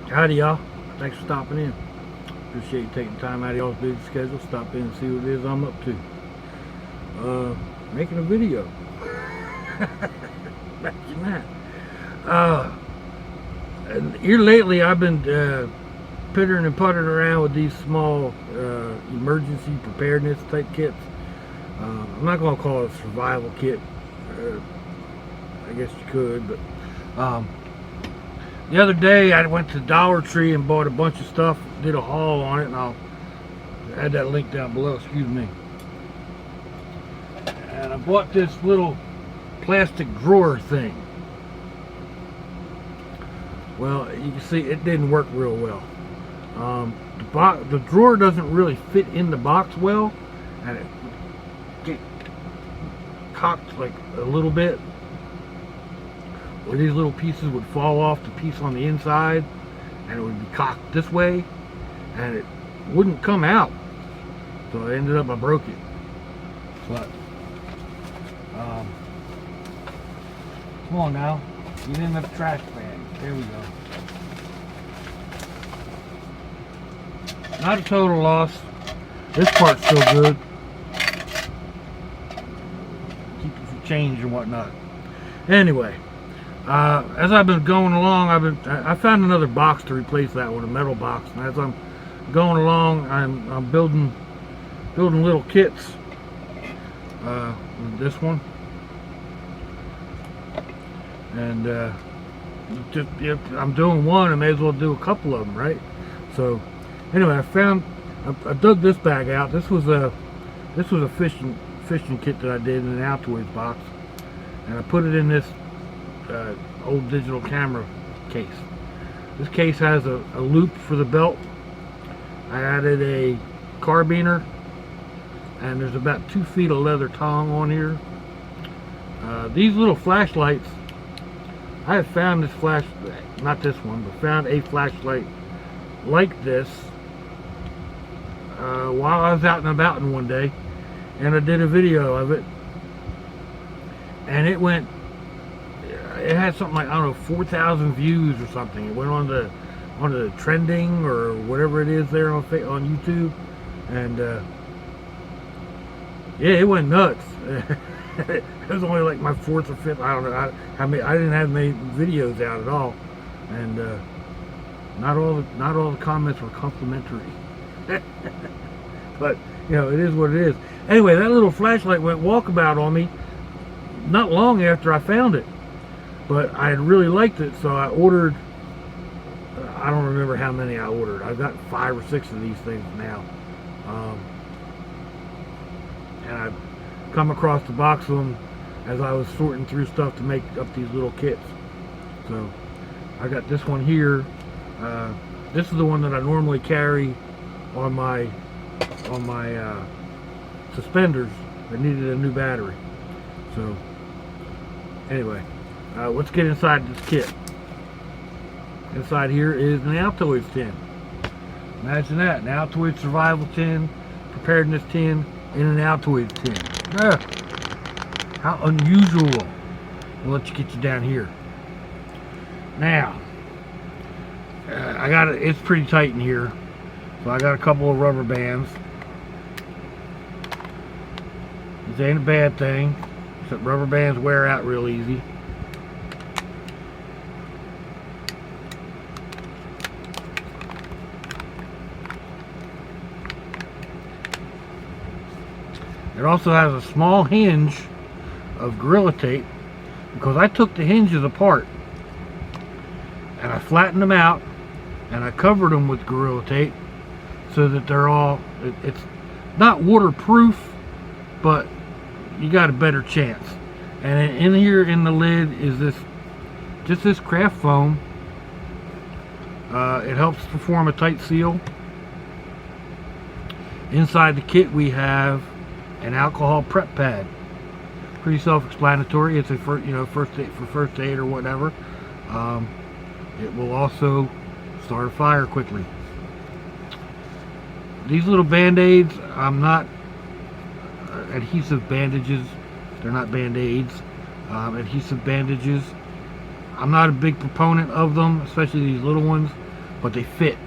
Howdy, y'all. Thanks for stopping in. Appreciate you taking time out of y'all's busy schedule. Stop in and see what it is I'm up to. Making a video. Imagine that. And here lately, I've been pittering and puttering around with these small emergency preparedness type kits. I'm not going to call it a survival kit. I guess you could, but the other day I went to Dollar Tree and bought a bunch of stuff, did a haul on it, and I'll add that link down below, excuse me. And I bought this little plastic drawer thing. Well, you can see it didn't work real well. The drawer doesn't really fit in the box well, and it get cocked like a little bit, where these little pieces would fall off the piece on the inside, and it would be cocked this way, and it wouldn't come out. So I ended up, I broke it. But come on now, get in the trash bag. There we go. Not a total loss. This part's still good. Keep it for change and whatnot. Anyway, as I've been going along, I found another box to replace that one, a metal box. And as I'm going along, I'm building little kits. With this one, and just if I'm doing one, I may as well do a couple of them, right? So anyway, I dug this bag out. This was a fishing kit that I did in an Altoids box, and I put it in this old digital camera case. This case has a loop for the belt. I added a carbiner, and there's about 2 feet of leather tongue on here. These little flashlights, I have found this not this one, but found a flashlight like this while I was out and about one day, and I did a video of it, and it had something like, I don't know, 4,000 views or something. It went on the trending or whatever it is there on YouTube, and yeah, it went nuts. It was only like my 4th or 5th. I don't know. I didn't have many videos out at all, and not all the comments were complimentary. But you know, it is what it is. Anyway, that little flashlight went walkabout on me not long after I found it, but I had really liked it, so I ordered. I don't remember how many I ordered. I've got 5 or 6 of these things now. And I've come across the box of them as I was sorting through stuff to make up these little kits. So I got this one here. This is the one that I normally carry on my suspenders. I needed a new battery. So anyway, let's get inside this kit. Inside here is an Altoids tin. Imagine that, an Altoids survival tin, preparedness tin, in an Altoids tin. How unusual. We'll let you get you down here. Now, I got it. It's pretty tight in here, so I got a couple of rubber bands. This ain't a bad thing, except rubber bands wear out real easy. It also has a small hinge of Gorilla Tape, because I took the hinges apart and I flattened them out and I covered them with Gorilla Tape so that they're all, it's not waterproof, but you got a better chance. And in here in the lid is this craft foam. It helps to form a tight seal. Inside the kit we have an alcohol prep pad. Pretty self-explanatory. It's a first aid or whatever. It will also start a fire quickly. These little band-aids, I'm not adhesive bandages. They're not band-aids. Adhesive bandages, I'm not a big proponent of them, especially these little ones, but they fit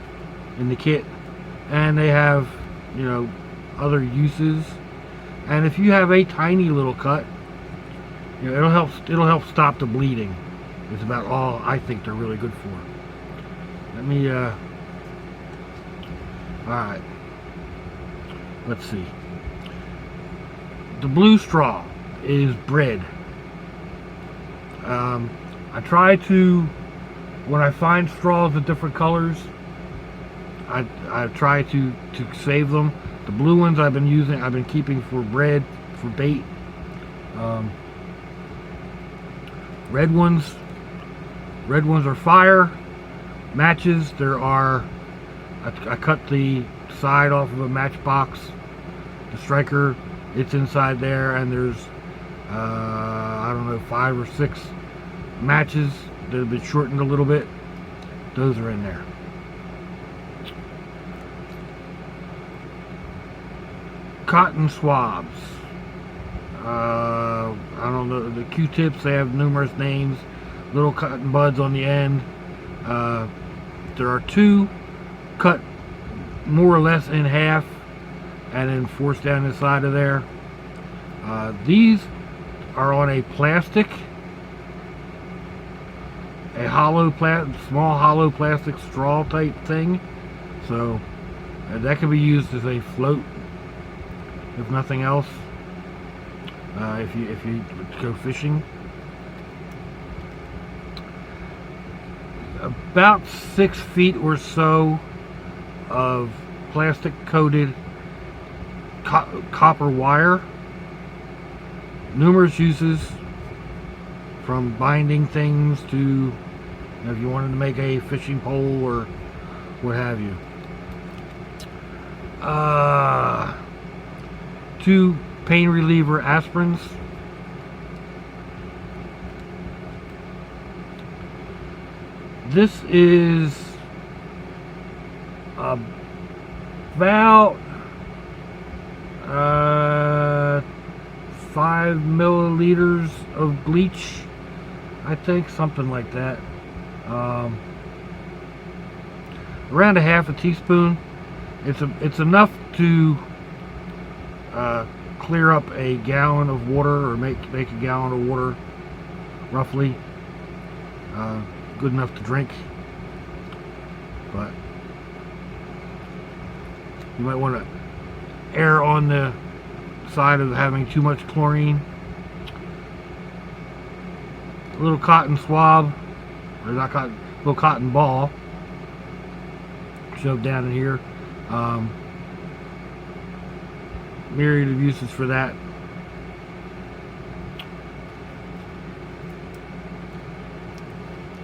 in the kit, and they have, you know, other uses. And if you have a tiny little cut, you know, it'll help stop the bleeding. It's about all I think they're really good for. Let me all right, let's see. The blue straw is bread. I try to, when I find straws of different colors, I try to save them. The blue ones I've been keeping for bread, for bait. Red ones are fire. Matches, I cut the side off of a matchbox. The striker, it's inside there, and there's I don't know, 5 or 6 matches that have been shortened a little bit. Those are in there. Cotton swabs. I don't know, the Q-tips, they have numerous names. Little cotton buds on the end. There are 2 cut more or less in half and then forced down the side of there. These are on a plastic, small hollow plastic straw type thing, so that can be used as a float, if nothing else, if you go fishing. About 6 feet or so of plastic coated copper wire. Numerous uses, from binding things to, you know, if you wanted to make a fishing pole or what have you. 2 pain reliever aspirins. This is about 5 milliliters of bleach, I think, something like that. Around a half a teaspoon. It's enough to clear up a gallon of water, or make a gallon of water, roughly. Good enough to drink, but you might want to err on the side of having too much chlorine. A little cotton swab, or not cotton, little cotton ball shoved down in here. Myriad of uses for that.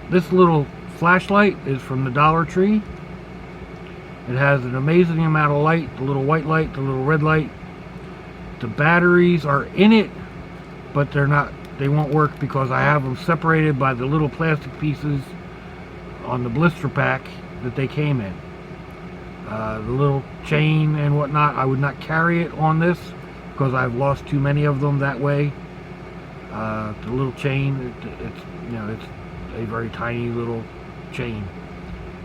This little flashlight is from the Dollar Tree. It has an amazing amount of light, the little white light, the little red light. The batteries are in it, but they won't work because I have them separated by the little plastic pieces on the blister pack that they came in. The little chain and whatnot, I would not carry it on this because I've lost too many of them that way. The little chain, it's a very tiny little chain,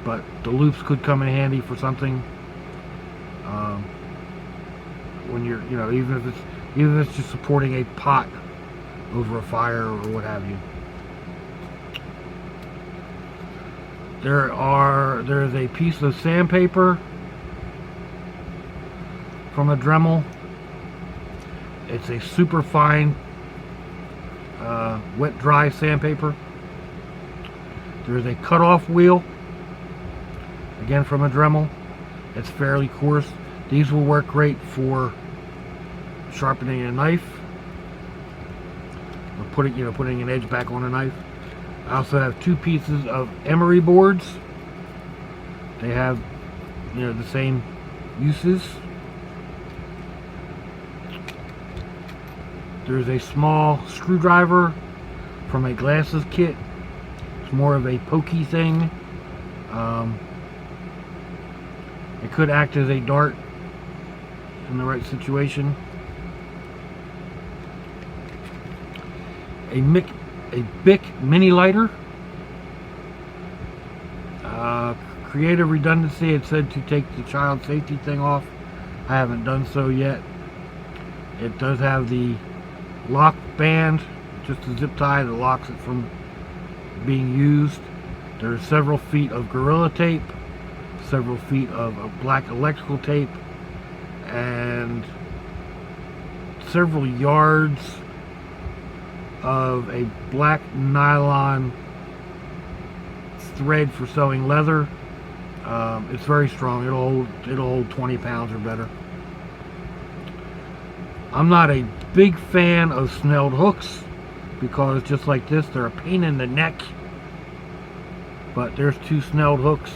but the loops could come in handy for something. When you're, even if it's just supporting a pot over a fire or what have you. There's a piece of sandpaper from a Dremel. It's a super fine wet dry sandpaper. There's a cutoff wheel, again from a Dremel. It's fairly coarse. These will work great for sharpening a knife, or putting an edge back on a knife. I also have 2 pieces of emery boards. They have, the same uses. There's a small screwdriver from a glasses kit. It's more of a pokey thing. It could act as a dart in the right situation. A Bic mini lighter. creative redundancy, it said to take the child safety thing off. I haven't done so yet. It does have the lock band, just a zip tie that locks it from being used. There's several feet of Gorilla Tape, several feet of black electrical tape, and several yards of a black nylon thread for sewing leather. It's very strong. It'll hold 20 pounds or better. I'm not a big fan of snelled hooks because just like this, they're a pain in the neck. But there's 2 snelled hooks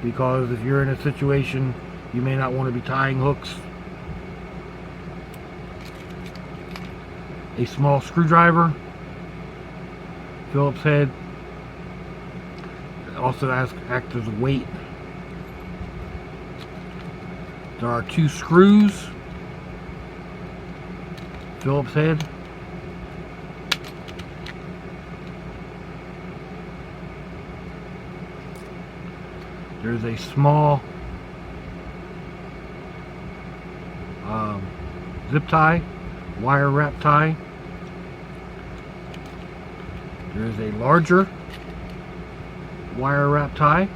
because if you're in a situation you may not want to be tying hooks. A small screwdriver, Phillips head, also acts as a weight. There are 2 screws, Phillips head. There's a small zip tie, wire wrap tie. There's a larger wire wrap tie.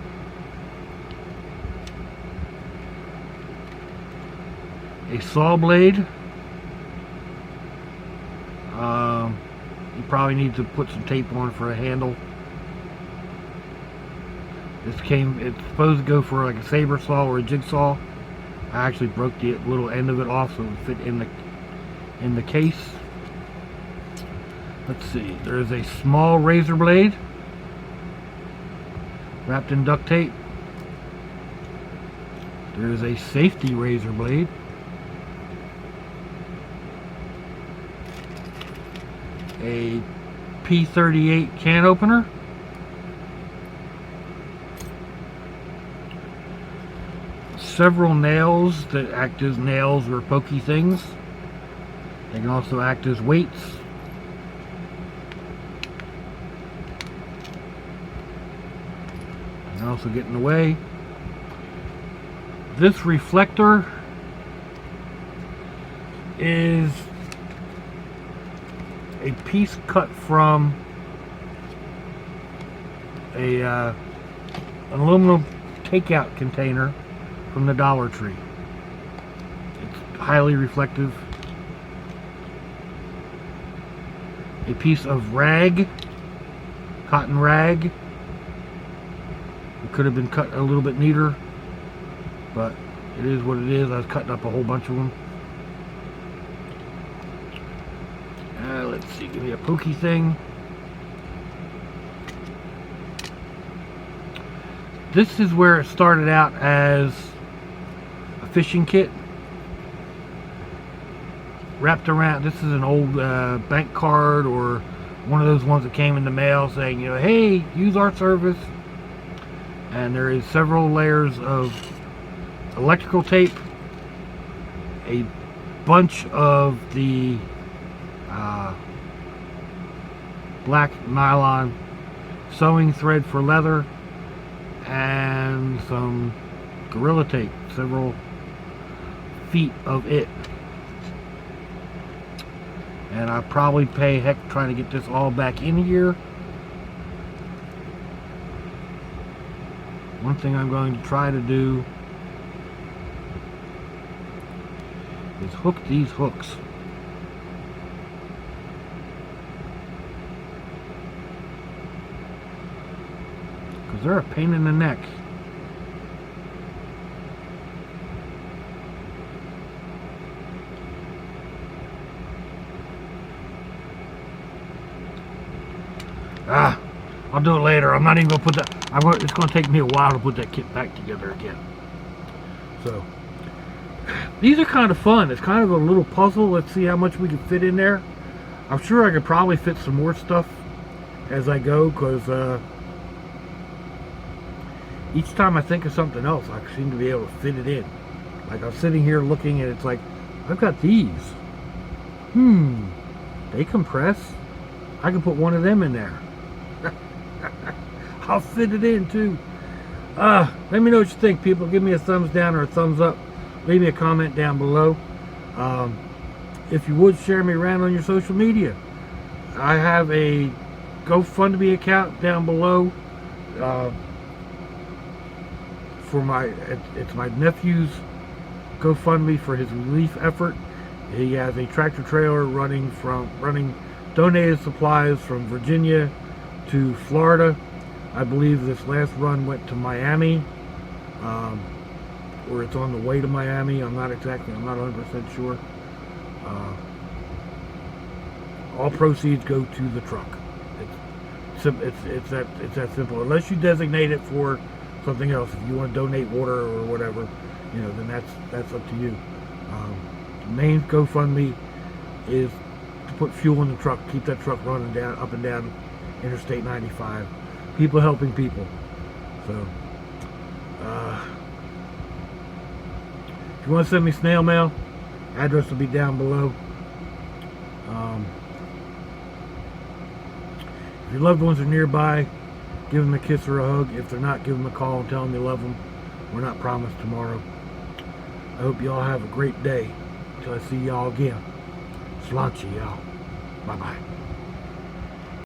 A saw blade. You probably need to put some tape on for a handle. It's supposed to go for like a saber saw or a jigsaw. I actually broke the little end of it off so it would fit in the case. Let's see, there's a small razor blade wrapped in duct tape. There's a safety razor blade. A P38 can opener. Several nails that act as nails or pokey things. They can also act as weights. And also get in the way. This reflector is a piece cut from an aluminum takeout container from the Dollar Tree. It's highly reflective. A piece of rag, cotton rag. It could have been cut a little bit neater, but it is what it is. I was cutting up a whole bunch of them. Let's see, give me a pokey thing. This is where it started out as a fishing kit. Wrapped around, this is an old bank card or one of those ones that came in the mail saying, you know, hey, use our service. And there is several layers of electrical tape, a bunch of the black nylon sewing thread for leather, and some Gorilla Tape, several feet of it. And I'll probably pay heck trying to get this all back in here. One thing I'm going to try to do is hook these hooks. Because they're a pain in the neck. I'll do it later. I'm not even going to put that. It's going to take me a while to put that kit back together again. So, these are kind of fun. It's kind of a little puzzle. Let's see how much we can fit in there. I'm sure I could probably fit some more stuff as I go, because each time I think of something else, I seem to be able to fit it in. Like I'm sitting here looking and it's like, I've got these. They compress. I can put one of them in there. I'll fit it in too. Let me know what you think, people. Give me a thumbs down or a thumbs up. Leave me a comment down below. If you would, share me around on your social media. I have a GoFundMe account down below for it's my nephew's GoFundMe for his relief effort. He has a tractor trailer running donated supplies from Virginia to Florida. I believe this last run went to Miami, or it's on the way to Miami. I'm not 100% sure. All proceeds go to the truck. It's that simple. Unless you designate it for something else. If you want to donate water or whatever, then that's up to you. The main GoFundMe is to put fuel in the truck, keep that truck running up and down Interstate 95. People helping people. So, if you want to send me snail mail, address will be down below. If your loved ones are nearby, give them a kiss or a hug. If they're not, give them a call and tell them you love them. We're not promised tomorrow. I hope you all have a great day. Until I see y'all again. Sláinte, y'all. Bye-bye.